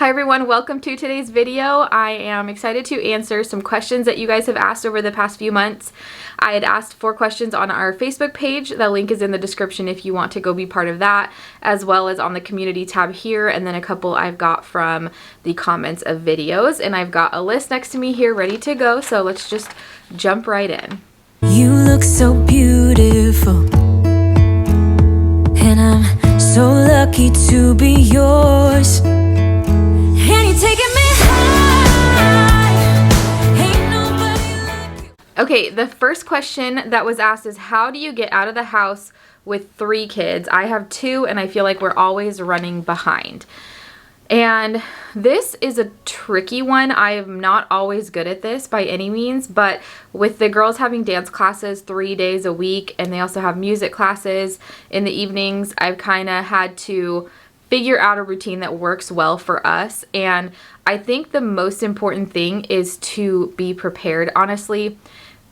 Hi everyone, welcome to today's video. I am excited to answer some questions that you guys have asked over the past few months. I had asked 4 questions on our Facebook page. The link is in the description if you want to go be part of that, as well as on the community tab here, and then a couple I've got from the comments of videos. And I've got a list next to me here ready to go, so let's just jump right in. You look so beautiful, and I'm so lucky to be yours. Okay, the first question that was asked is, how do you get out of the house with 3 kids? I have 2 and I feel like we're always running behind. And this is a tricky one. I am not always good at this by any means, but with the girls having dance classes 3 days a week and they also have music classes in the evenings, I've kind of had to figure out a routine that works well for us. And I think the most important thing is to be prepared. Honestly,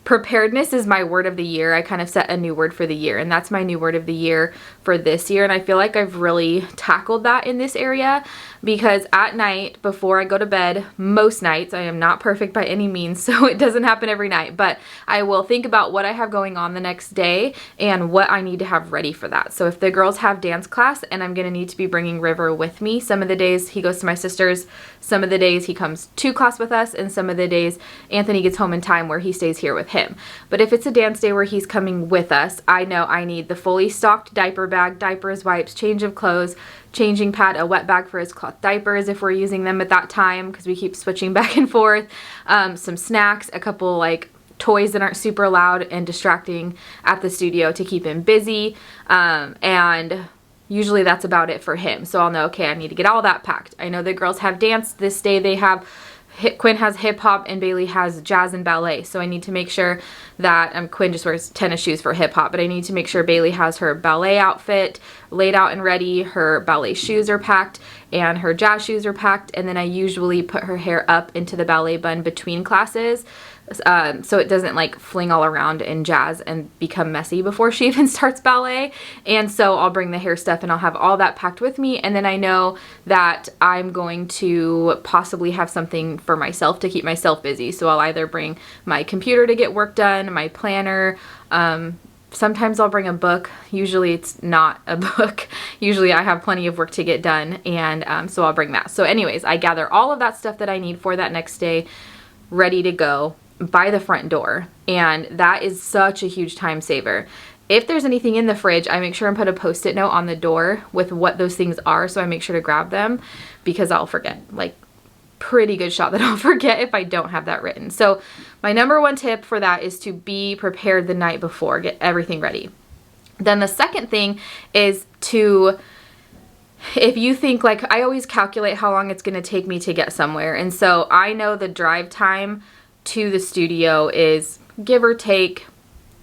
preparedness is my word of the year. I kind of set a new word for the year, and that's my new word of the year for this year. And I feel like I've really tackled that in this area, because at night before I go to bed, most nights, I am not perfect by any means, so it doesn't happen every night, but I will think about what I have going on the next day and what I need to have ready for that. So if the girls have dance class and I'm going to need to be bringing River with me, some of the days he goes to my sister's, some of the days he comes to class with us, and some of the days Anthony gets home in time where he stays here with him. But if it's a dance day where he's coming with us, I know I need the fully stocked diaper bag, diapers, wipes, change of clothes, changing pad, a wet bag for his cloth diapers if we're using them at that time because we keep switching back and forth, some snacks, a couple like toys that aren't super loud and distracting at the studio to keep him busy, and usually that's about it for him. So I'll know, okay, I need to get all that packed. I know the girls have dance this day. They have Quinn has hip hop and Bailey has jazz and ballet. So I need to make sure that Quinn just wears tennis shoes for hip hop, but I need to make sure Bailey has her ballet outfit laid out and ready. Her ballet shoes are packed and her jazz shoes are packed. And then I usually put her hair up into the ballet bun between classes, so it doesn't like fling all around in jazz and become messy before she even starts ballet. And so I'll bring the hair stuff and I'll have all that packed with me. And then I know that I'm going to possibly have something for myself to keep myself busy. So I'll either bring my computer to get work done, my planner, sometimes I'll bring a book. Usually it's not a book. Usually I have plenty of work to get done, and so I'll bring that. So anyways, I gather all of that stuff that I need for that next day ready to go by the front door, and that is such a huge time saver. If there's anything in the fridge, I make sure and put a post-it note on the door with what those things are, so I make sure to grab them because I'll forget. Like, pretty good shot that I'll forget if I don't have that written. So my number 1 tip for that is to be prepared the night before, get everything ready. Then the second thing is to, if you think, like, I always calculate how long it's going to take me to get somewhere. And so I know the drive time to the studio is give or take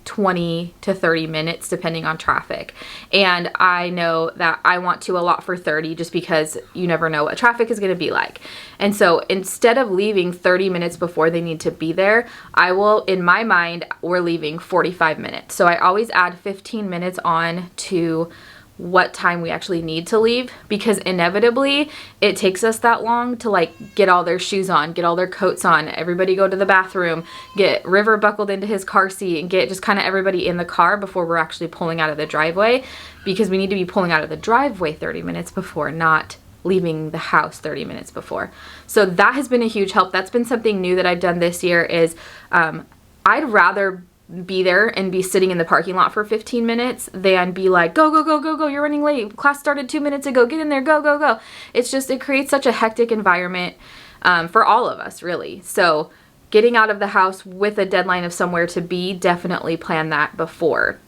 20 to 30 minutes depending on traffic. And I know that I want to allot for 30 just because you never know what traffic is going to be like. And so instead of leaving 30 minutes before they need to be there, I will, in my mind, we're leaving 45 minutes. So I always add 15 minutes on to what time we actually need to leave, because inevitably it takes us that long to like get all their shoes on, get all their coats on, everybody go to the bathroom, get River buckled into his car seat, and get just kind of everybody in the car before we're actually pulling out of the driveway, because we need to be pulling out of the driveway 30 minutes before, not leaving the house 30 minutes before. So that has been a huge help. That's been something new that I've done this year is I'd rather be there and be sitting in the parking lot for 15 minutes than be like, go, go, go, go, go, you're running late. Class started 2 minutes ago. Get in there, go, go, go. It's just, it creates such a hectic environment for all of us, really. So getting out of the house with a deadline of somewhere to be, definitely plan that before.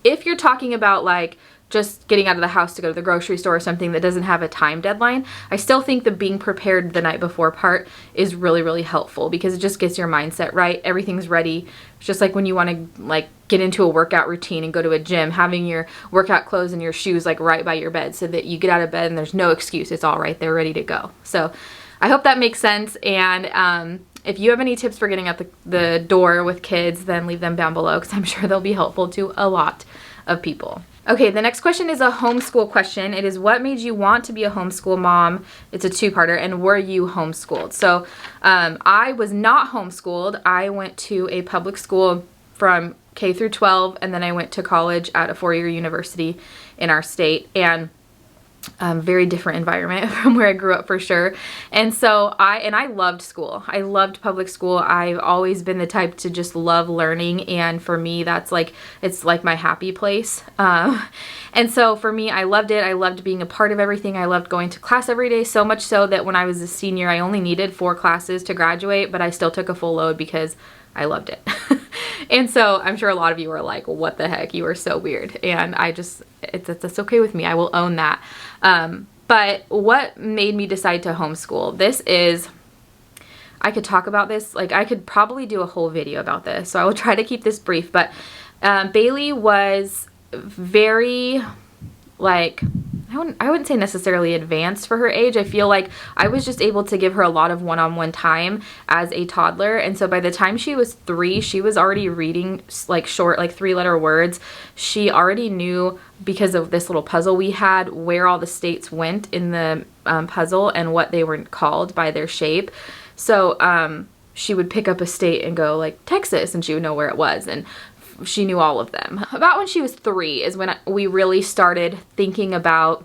If you're talking about like just getting out of the house to go to the grocery store or something that doesn't have a time deadline, I still think the being prepared the night before part is really, really helpful, because it just gets your mindset right. Everything's ready. It's just like when you want to like get into a workout routine and go to a gym, having your workout clothes and your shoes like right by your bed so that you get out of bed and there's no excuse. It's all right there, ready to go. So I hope that makes sense. And if you have any tips for getting out the door with kids, then leave them down below, because I'm sure they'll be helpful to a lot of people. Okay, the next question is a homeschool question. It is, what made you want to be a homeschool mom? It's a two-parter, and were you homeschooled? So I was not homeschooled. I went to a public school from K through 12, and then I went to college at a four-year university in our state, and very different environment from where I grew up for sure. And so I loved school. I loved public school. I've always been the type to just love learning, and for me that's like, it's like my happy place. And so for me, I loved it. I loved being a part of everything. I loved going to class every day, so much so that when I was a senior I only needed 4 classes to graduate, but I still took a full load because I loved it. And so I'm sure a lot of you are like, what the heck, you are so weird. And I just, it's okay with me. I will own that. But what made me decide to homeschool? This is, I could talk about this, like I could probably do a whole video about this. So I will try to keep this brief, but Bailey was very, like, I wouldn't say necessarily advanced for her age. I feel like I was just able to give her a lot of one-on-one time as a toddler. And so by the time she was 3, she was already reading like short, like 3-letter words. She already knew, because of this little puzzle we had, where all the states went in the puzzle and what they were called by their shape. So she would pick up a state and go like Texas, and she would know where it was. And she knew all of them. About when she was 3 is when we really started thinking about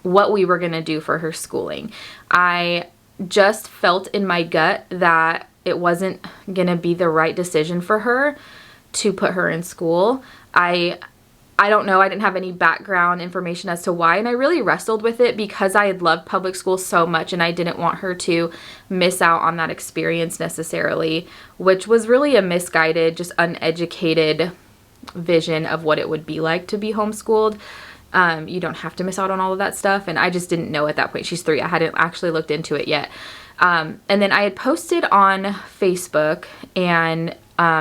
what we were going to do for her schooling. I just felt in my gut that it wasn't going to be the right decision for her to put her in school. I don't know. I didn't have any background information as to why, and I really wrestled with it because I had loved public school so much, and I didn't want her to miss out on that experience necessarily, which was really a misguided, just uneducated vision of what it would be like to be homeschooled. You don't have to miss out on all of that stuff, and I just didn't know at that point. She's 3. I hadn't actually looked into it yet. And then I had posted on Facebook and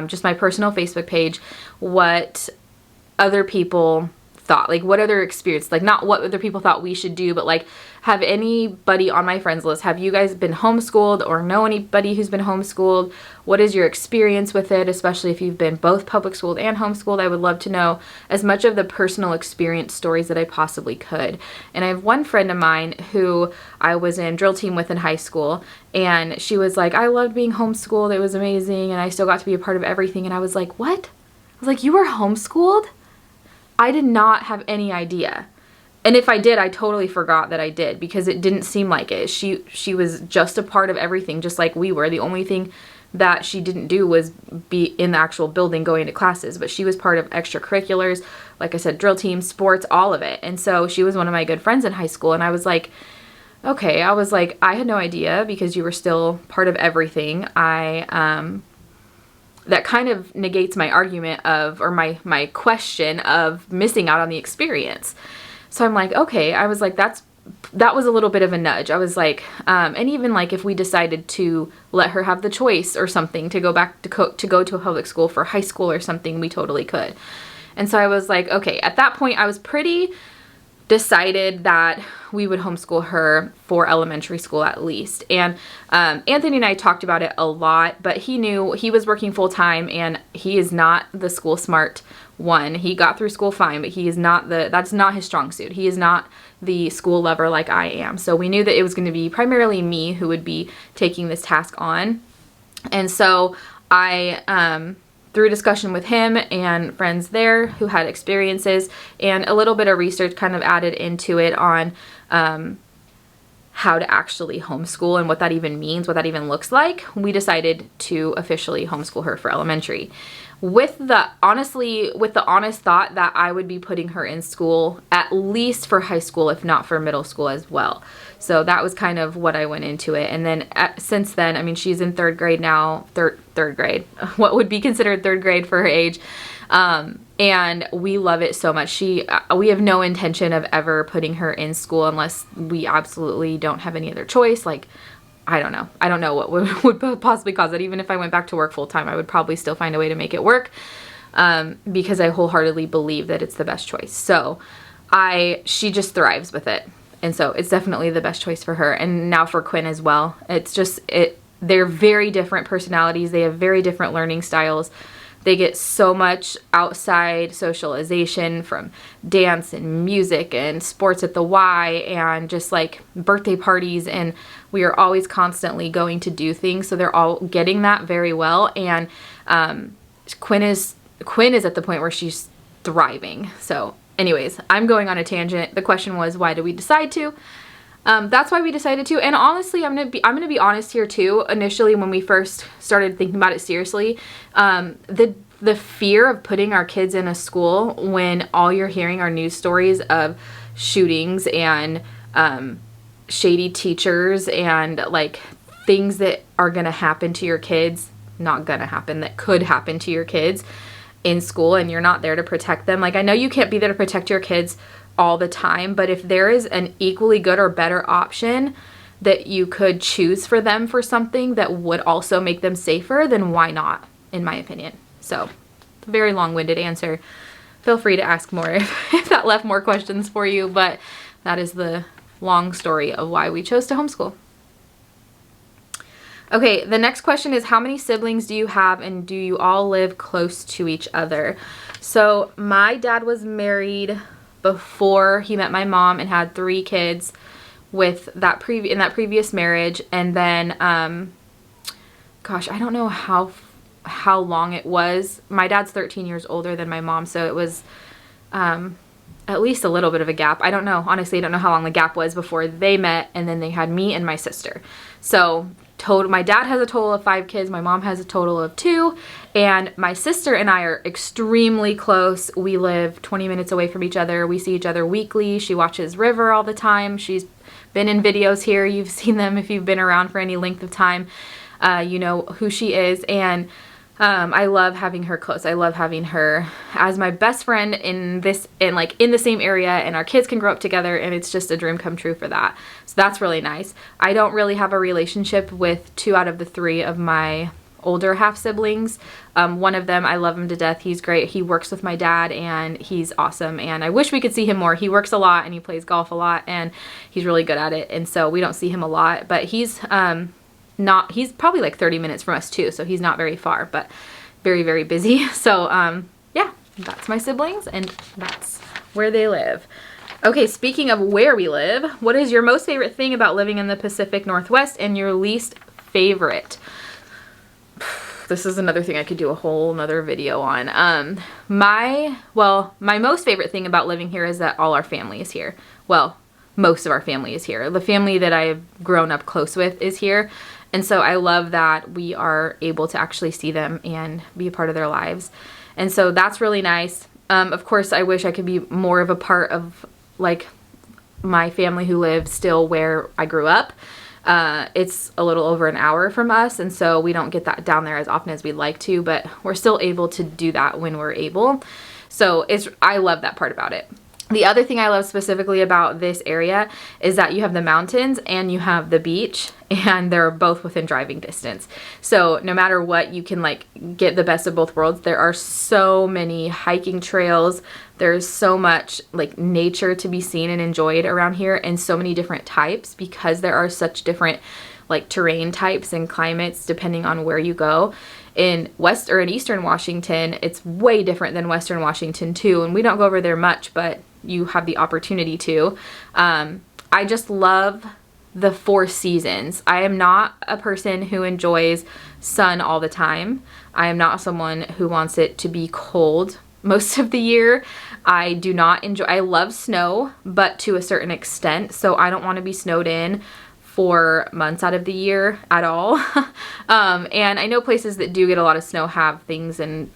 just my personal Facebook page what other people thought, like what other experience, like not what other people thought we should do, but like, have anybody on my friends list, have you guys been homeschooled or know anybody who's been homeschooled? What is your experience with it, especially if you've been both public schooled and homeschooled? I would love to know as much of the personal experience stories that I possibly could. And I have one friend of mine who I was in drill team with in high school, and she was like, I loved being homeschooled, it was amazing, and I still got to be a part of everything. And I was like, what? I was like, you were homeschooled? I did not have any idea. And if I did, I totally forgot that I did, because it didn't seem like it. She was just a part of everything, just like we were. The only thing that she didn't do was be in the actual building going to classes, but she was part of extracurriculars, like I said, drill team, sports, all of it. And so she was one of my good friends in high school, and I was like, okay, I was like, I had no idea, because you were still part of everything. That kind of negates my argument of, or my question of missing out on the experience. So I'm like, okay, I was like, that was a little bit of a nudge. I was like, and even like if we decided to let her have the choice or something to go back to go to a public school for high school or something, we totally could. And so I was like, okay, at that point I was pretty decided that we would homeschool her for elementary school at least. And Anthony and I talked about it a lot, but he knew he was working full time, and he is not the school smart one. He got through school fine, but he is not that's not his strong suit. He is not the school lover like I am. So we knew that it was going to be primarily me who would be taking this task on. And so I through discussion with him and friends there who had experiences and a little bit of research kind of added into it on how to actually homeschool and what that even means, what that even looks like, we decided to officially homeschool her for elementary. With the honest thought that I would be putting her in school at least for high school, if not for middle school as well. So that was kind of what I went into it. And then since then, I mean, she's in 3rd grade now, third grade, what would be considered 3rd grade for her age. And we love it so much. We have no intention of ever putting her in school unless we absolutely don't have any other choice. Like, I don't know what would possibly cause it. Even if I went back to work full time, I would probably still find a way to make it work, because I wholeheartely believe that it's the best choice. So she just thrives with it. And so it's definitely the best choice for her. And now for Quinn as well. It's just, they're very different personalities. They have very different learning styles. They get so much outside socialization from dance and music and sports at the Y and just like birthday parties, and we are always constantly going to do things, so they're all getting that very well. And Quinn is at the point where she's thriving. So anyways, I'm going on a tangent. The question was, why did we decide to? That's why we decided to. And honestly, I'm gonna be honest here too. Initially, when we first started thinking about it seriously, the fear of putting our kids in a school when all you're hearing are news stories of shootings and shady teachers and like things that are gonna happen to your kids, not gonna happen, that could happen to your kids in school, and you're not there to protect them. Like, I know you can't be there to protect your kids all the time, but if there is an equally good or better option that you could choose for them for something that would also make them safer, then why not, in my opinion. So, very long-winded answer. Feel free to ask more if that left more questions for you, but that is the long story of why we chose to homeschool. Okay, the next question is, how many siblings do you have, and do you all live close to each other? So my dad was married before he met my mom and had 3 kids with that in that previous marriage, and then gosh, I don't know how long it was. My dad's 13 years older than my mom, so it was at least a little bit of a gap. I don't know. Honestly, I don't know how long the gap was before they met, and then they had me and my sister. So my dad has a total of 5 kids. My mom has a total of 2, and my sister and I are extremely close. We live 20 minutes away from each other. We see each other weekly. She watches River all the time. She's been in videos here. You've seen them if you've been around for any length of time. You know who she is, and I love having her close. I love having her as my best friend in the same area, and our kids can grow up together, and it's just a dream come true for that. So that's really nice. I don't really have a relationship with 2 out of the 3 of my older half siblings. One of them, I love him to death. He's great. He works with my dad, and he's awesome, and I wish we could see him more. He works a lot, and he plays golf a lot, and he's really good at it, and so we don't see him a lot, but he's probably like 30 minutes from us too, so he's not very far, but very, very busy. So yeah, that's my siblings, and that's where they live. Okay, speaking of where we live, what is your most favorite thing about living in the Pacific Northwest and your least favorite? This is another thing I could do a whole nother video on. My most favorite thing about living here is that all our family is here. Well, most of our family is here. The family that I've grown up close with is here. And so I love that we are able to actually see them and be a part of their lives. And so that's really nice. Of course, I wish I could be more of a part of like my family who lives still where I grew up. It's a little over an hour from us, and so we don't get that down there as often as we'd like to, but we're still able to do that when we're able. So I love that part about it. The other thing I love specifically about this area is that you have the mountains and you have the beach, and they're both within driving distance. So no matter what, you can like get the best of both worlds. There are so many hiking trails. There's so much like nature to be seen and enjoyed around here, and so many different types, because there are such different like terrain types and climates depending on where you go. In Eastern Washington, it's way different than Western Washington too, and we don't go over there much, but you have the opportunity to. I just love the 4 seasons. I am not a person who enjoys sun all the time. I am not someone who wants it to be cold most of the year. I love snow, but to a certain extent, so I don't want to be snowed in for months out of the year at all. And I know places that do get a lot of snow have things, and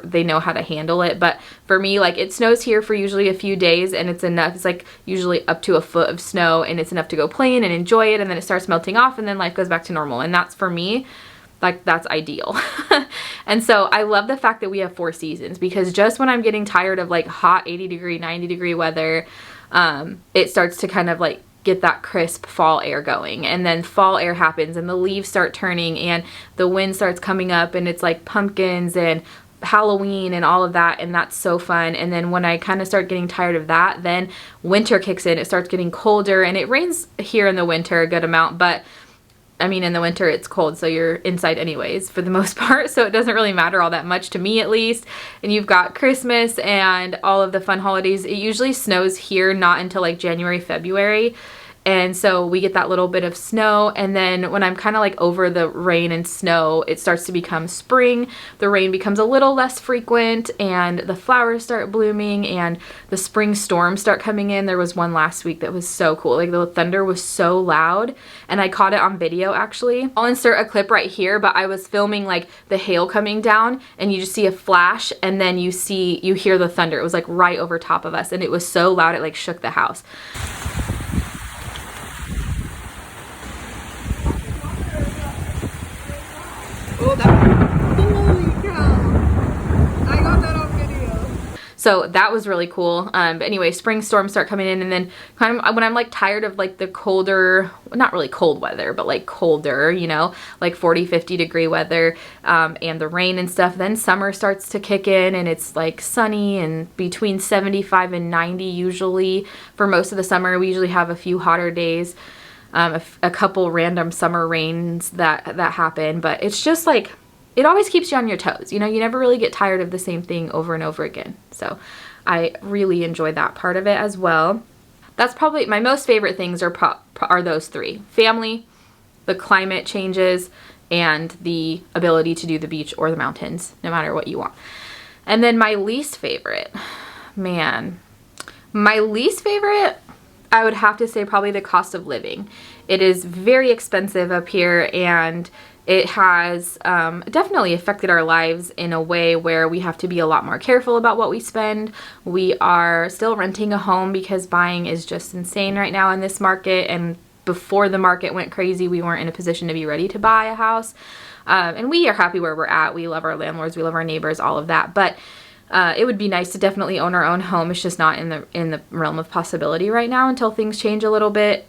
they know how to handle it, but for me, like, it snows here for usually a few days, and it's enough. It's like usually up to a foot of snow, and it's enough to go play in and enjoy it, and then it starts melting off, and then life goes back to normal. And that's, for me, like, that's ideal. And so I love the fact that we have 4 seasons, because just when I'm getting tired of like hot 80-degree, 90-degree weather, it starts to kind of like get that crisp fall air going, and then fall air happens, and the leaves start turning, and the wind starts coming up, and it's like pumpkins and Halloween and all of that, and that's so fun. And then when I kind of start getting tired of that, then winter kicks in. It starts getting colder, and it rains here in the winter a good amount, but I mean, in the winter it's cold, so you're inside anyways for the most part, so it doesn't really matter all that much, to me at least. And you've got Christmas and all of the fun holidays. It usually snows here not until like January, February. And so we get that little bit of snow, and then when I'm kind of like over the rain and snow, it starts to become spring. The rain becomes a little less frequent, and the flowers start blooming, and the spring storms start coming in. There was one last week that was so cool. Like the thunder was so loud, and I caught it on video actually. I'll insert a clip right here, but I was filming like the hail coming down, and you just see a flash, and then you hear the thunder. It was like right over top of us, and it was so loud it like shook the house. Oh, holy cow. I got that on video. So that was really cool. But anyway, spring storms start coming in, and then kind of when I'm like tired of like the colder, not really cold weather, but like colder, you know, like 40, 50 degree weather, and the rain and stuff, then summer starts to kick in, and it's like sunny and between 75 and 90 usually for most of the summer. We usually have a few hotter days. A couple random summer rains that happen, but it's just like, it always keeps you on your toes. You know, you never really get tired of the same thing over and over again. So I really enjoy that part of it as well. That's probably my most favorite things are those three: family, the climate changes, and the ability to do the beach or the mountains, no matter what you want. And then my least favorite, man, I would have to say probably the cost of living. It is very expensive up here, and it has definitely affected our lives in a way where we have to be a lot more careful about what we spend. We are still renting a home because buying is just insane right now in this market, and before the market went crazy, we weren't in a position to be ready to buy a house. And we are happy where we're at. We love our landlords, we love our neighbors, all of that. But it would be nice to definitely own our own home. It's just not in the realm of possibility right now until things change a little bit.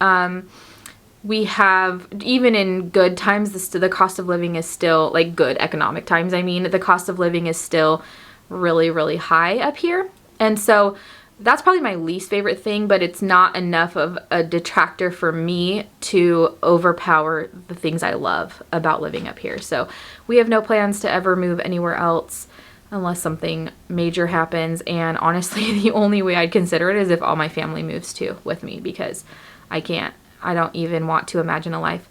We have, even in good times, the cost of living is still, like good economic times, I mean, the cost of living is still really, really high up here. And so that's probably my least favorite thing, but it's not enough of a detractor for me to overpower the things I love about living up here. So we have no plans to ever move anywhere else unless something major happens. And honestly, the only way I'd consider it is if all my family moves too with me, because I don't even want to imagine a life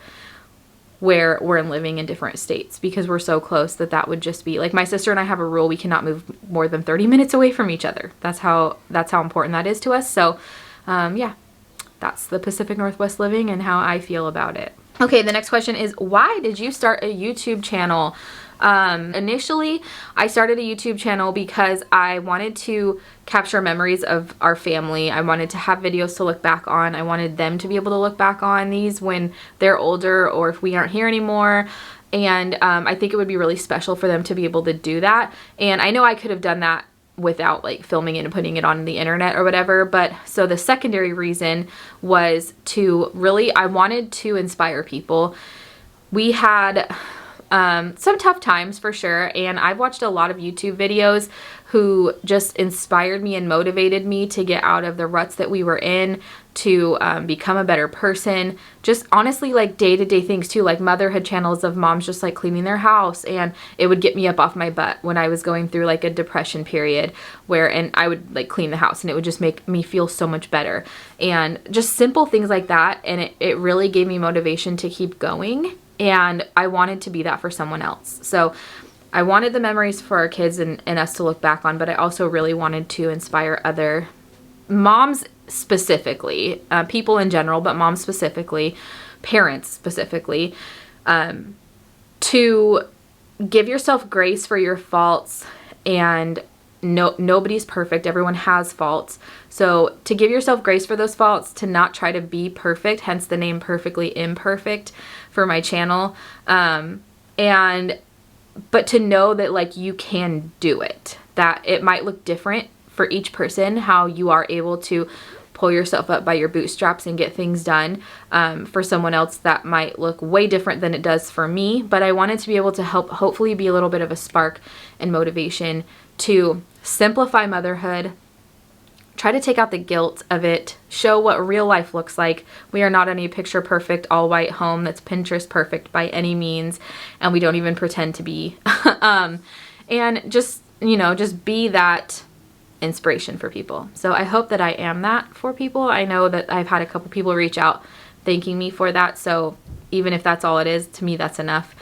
where we're living in different states, because we're so close that would just be like, my sister and I have a rule: we cannot move more than 30 minutes away from each other. That's how important that is to us. So yeah, that's the Pacific Northwest living and how I feel about it. Okay, the next question is, why did you start a YouTube channel? Initially, I started a YouTube channel because I wanted to capture memories of our family. I wanted to have videos to look back on. I wanted them to be able to look back on these when they're older, or if we aren't here anymore. And I think it would be really special for them to be able to do that. And I know I could have done that without like filming it and putting it on the internet or whatever. But so the secondary reason was I wanted to inspire people. We had some tough times for sure, and I've watched a lot of YouTube videos who just inspired me and motivated me to get out of the ruts that we were in, to become a better person. Just honestly, like day-to-day things too, like motherhood channels of moms just like cleaning their house, and it would get me up off my butt when I was going through like a depression period, and I would like clean the house, and it would just make me feel so much better. And just simple things like that, and it really gave me motivation to keep going. And I wanted to be that for someone else. So I wanted the memories for our kids and us to look back on, but I also really wanted to inspire other moms specifically, people in general, but moms specifically, parents specifically, to give yourself grace for your faults. And nobody's perfect. Everyone has faults. So to give yourself grace for those faults, to not try to be perfect, hence the name Perfectly Imperfect for my channel. But to know that like you can do it, that it might look different for each person, how you are able to pull yourself up by your bootstraps and get things done. For someone else that might look way different than it does for me, but I wanted to be able to help hopefully be a little bit of a spark and motivation to simplify motherhood, try to take out the guilt of it, show what real life looks like. We are not any picture perfect, all white home that's Pinterest perfect by any means, and we don't even pretend to be. And just, you know, just be that inspiration for people. So I hope that I am that for people. I know that I've had a couple people reach out thanking me for that. So even if that's all it is, to me, that's enough.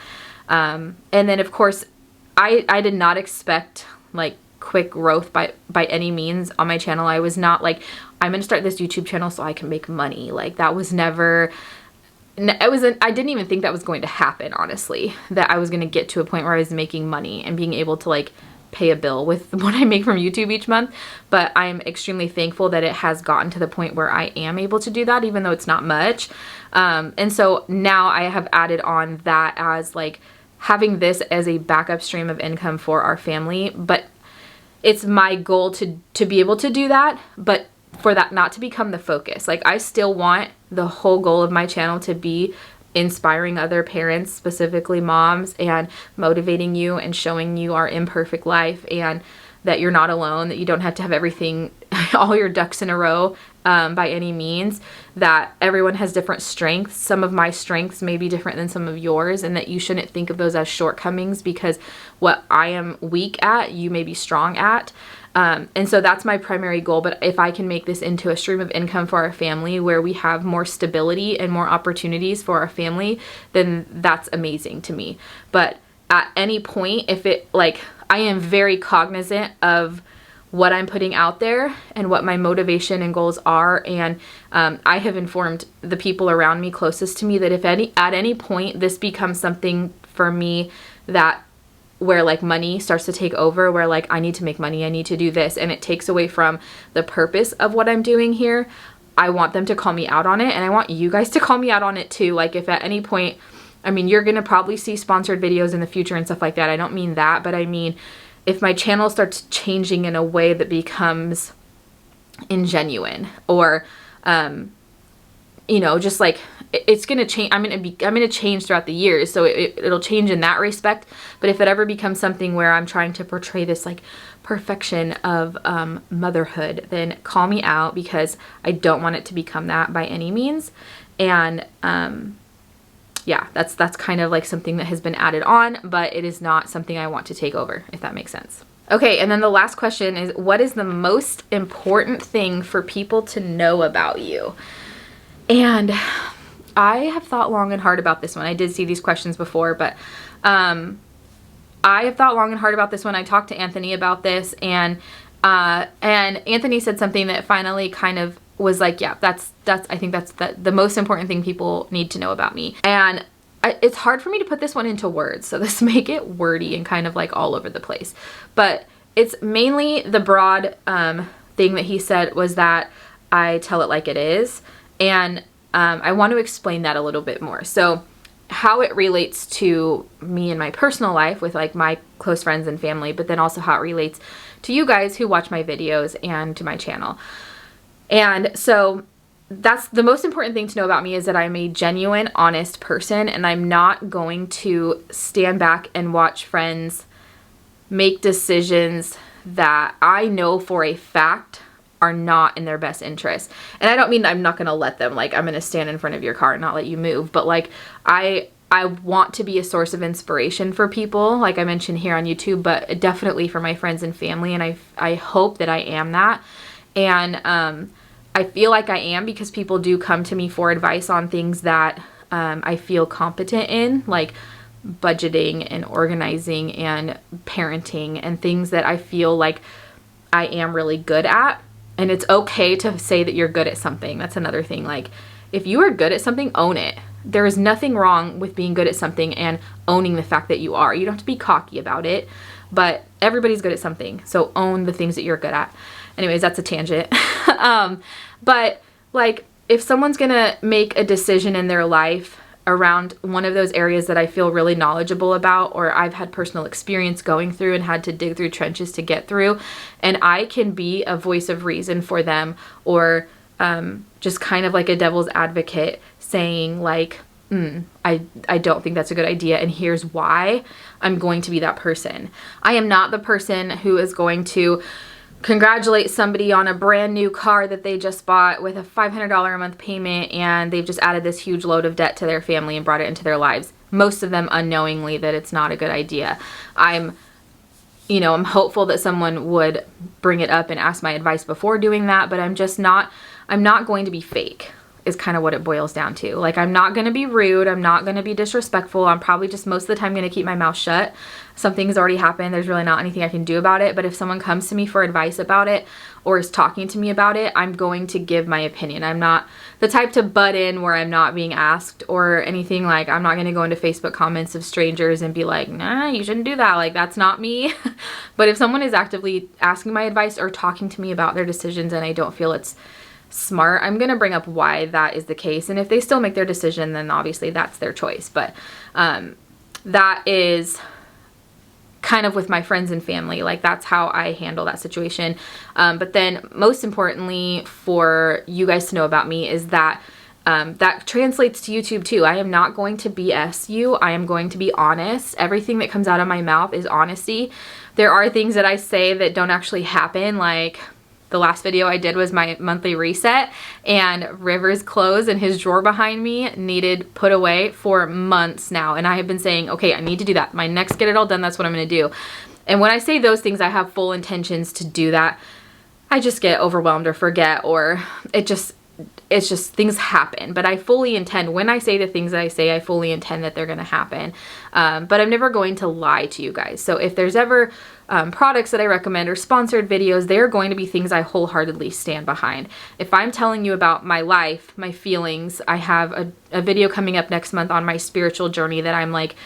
And then of course, I did not expect like quick growth by any means on my channel. I was not like, I'm going to start this YouTube channel so I can make money. Like that was never, I didn't even think that was going to happen, honestly, that I was going to get to a point where I was making money and being able to like pay a bill with what I make from YouTube each month. But I'm extremely thankful that it has gotten to the point where I am able to do that, even though it's not much. And so now I have added on that as like having this as a backup stream of income for our family. But it's my goal to be able to do that, but for that not to become the focus. Like I still want the whole goal of my channel to be inspiring other parents, specifically moms, and motivating you and showing you our imperfect life and that you're not alone, that you don't have to have everything, all your ducks in a row by any means, that everyone has different strengths. Some of my strengths may be different than some of yours, and that you shouldn't think of those as shortcomings because what I am weak at, you may be strong at. And so that's my primary goal. But if I can make this into a stream of income for our family where we have more stability and more opportunities for our family, then that's amazing to me. But at any point, if it like, I am very cognizant of what I'm putting out there and what my motivation and goals are. And I have informed the people around me closest to me that if at any point this becomes something for me that where like money starts to take over, where like I need to make money, I need to do this, and it takes away from the purpose of what I'm doing here, I want them to call me out on it. And I want you guys to call me out on it too. Like if at any point, I mean, you're going to probably see sponsored videos in the future and stuff like that. I don't mean that, but I mean, if my channel starts changing in a way that becomes ingenuine or, you know, just like it's going to change. I'm going to change throughout the years. So it'll change in that respect. But if it ever becomes something where I'm trying to portray this like perfection of motherhood, then call me out because I don't want it to become that by any means. And, yeah, that's kind of like something that has been added on, but it is not something I want to take over, if that makes sense. Okay, and then the last question is, what is the most important thing for people to know about you? And I have thought long and hard about this one. I did see these questions before, but I have thought long and hard about this one. I talked to Anthony about this, and Anthony said something that finally kind of was like, yeah, I think that's the most important thing people need to know about me. And it's hard for me to put this one into words, so this may get wordy and kind of like all over the place. But it's mainly the broad thing that he said was that I tell it like it is. And I want to explain that a little bit more. So how it relates to me in my personal life with like my close friends and family, but then also how it relates to you guys who watch my videos and to my channel. And so that's the most important thing to know about me, is that I'm a genuine, honest person, and I'm not going to stand back and watch friends make decisions that I know for a fact are not in their best interest. And I don't mean I'm not going to let them, like I'm going to stand in front of your car and not let you move, but like I want to be a source of inspiration for people, like I mentioned here on YouTube, but definitely for my friends and family, and I hope that I am that. And I feel like I am because people do come to me for advice on things that I feel competent in, like budgeting and organizing and parenting and things that I feel like I am really good at. And it's okay to say that you're good at something. That's another thing. Like if you are good at something, own it. There is nothing wrong with being good at something and owning the fact that you are. You don't have to be cocky about it, but everybody's good at something. So own the things that you're good at. Anyways, that's a tangent. But like if someone's gonna make a decision in their life around one of those areas that I feel really knowledgeable about, or I've had personal experience going through and had to dig through trenches to get through, and I can be a voice of reason for them, or just kind of like a devil's advocate saying like, I don't think that's a good idea, and here's why, I'm going to be that person. I am not the person who is going to congratulate somebody on a brand new car that they just bought with a $500 a month payment, and they've just added this huge load of debt to their family and brought it into their lives. Most of them unknowingly that it's not a good idea. I'm hopeful that someone would bring it up and ask my advice before doing that, but I'm not going to be fake, is kind of what it boils down to. Like, I'm not going to be rude. I'm not going to be disrespectful. I'm probably just most of the time going to keep my mouth shut. Something's already happened. There's really not anything I can do about it. But if someone comes to me for advice about it or is talking to me about it, I'm going to give my opinion. I'm not the type to butt in where I'm not being asked or anything. Like, I'm not going to go into Facebook comments of strangers and be like, nah, you shouldn't do that. Like, that's not me. But if someone is actively asking my advice or talking to me about their decisions and I don't feel it's smart, I'm going to bring up why that is the case. And if they still make their decision, then obviously that's their choice. But that is kind of with my friends and family. Like, that's how I handle that situation. But then most importantly for you guys to know about me is that that translates to YouTube too. I am not going to BS you. I am going to be honest. Everything that comes out of my mouth is honesty. There are things that I say that don't actually happen, like the last video I did was my monthly reset, and River's clothes in his drawer behind me needed put away for months now. And I have been saying, okay, I need to do that. My next get it all done, that's what I'm going to do. And when I say those things, I have full intentions to do that. I just get overwhelmed or forget, or it's just things happen. But I fully intend, when I say the things that I say, I fully intend that they're going to happen. But I'm never going to lie to you guys. So if there's ever products that I recommend or sponsored videos, they're going to be things I wholeheartedly stand behind. If I'm telling you about my life, my feelings, I have a video coming up next month on my spiritual journey that I'm like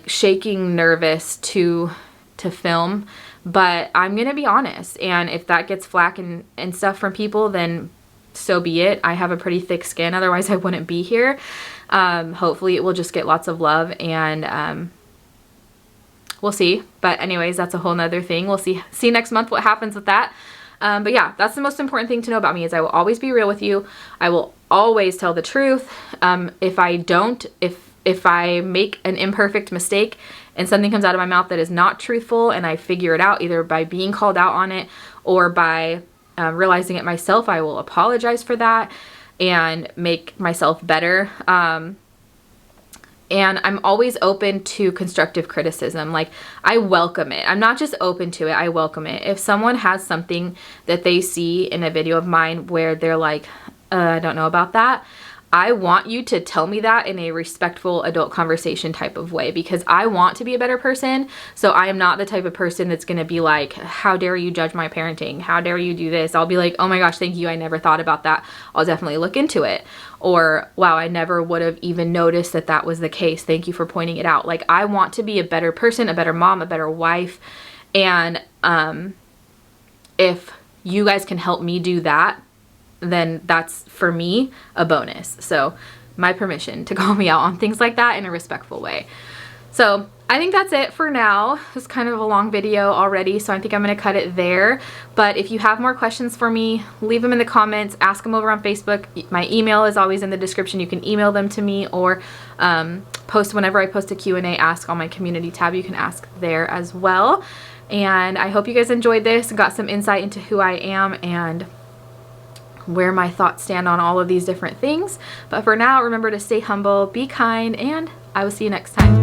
shaking nervous to film, but I'm going to be honest. And if that gets flack and stuff from people, then so be it. I have a pretty thick skin, otherwise I wouldn't be here. Hopefully it will just get lots of love, and we'll see. But anyways, that's a whole nother thing. We'll see next month what happens with that. But yeah, that's the most important thing to know about me, is I will always be real with you. I will always tell the truth. If I make an imperfect mistake and something comes out of my mouth that is not truthful, and I figure it out either by being called out on it or by realizing it myself, I will apologize for that and make myself better. And I'm always open to constructive criticism. Like, I welcome it. I'm not just open to it, I welcome it. If someone has something that they see in a video of mine where they're like, I don't know about that, I want you to tell me that in a respectful adult conversation type of way, because I want to be a better person. So I am not the type of person that's going to be like, how dare you judge my parenting? How dare you do this? I'll be like, oh my gosh, thank you. I never thought about that. I'll definitely look into it. Or, wow, I never would have even noticed that that was the case. Thank you for pointing it out. Like, I want to be a better person, a better mom, a better wife. And if you guys can help me do that, then that's, for me, a bonus. So my permission to call me out on things like that in a respectful way. So I think that's it for now. It's kind of a long video already, so I think I'm going to cut it there. But if you have more questions for me, leave them in the comments, ask them over on Facebook. My email is always in the description. You can email them to me, or post whenever I post a Q&A, ask on my community tab. You can ask there as well. And I hope you guys enjoyed this, got some insight into who I am and where my thoughts stand on all of these different things. But for now, remember to stay humble, be kind, and I will see you next time.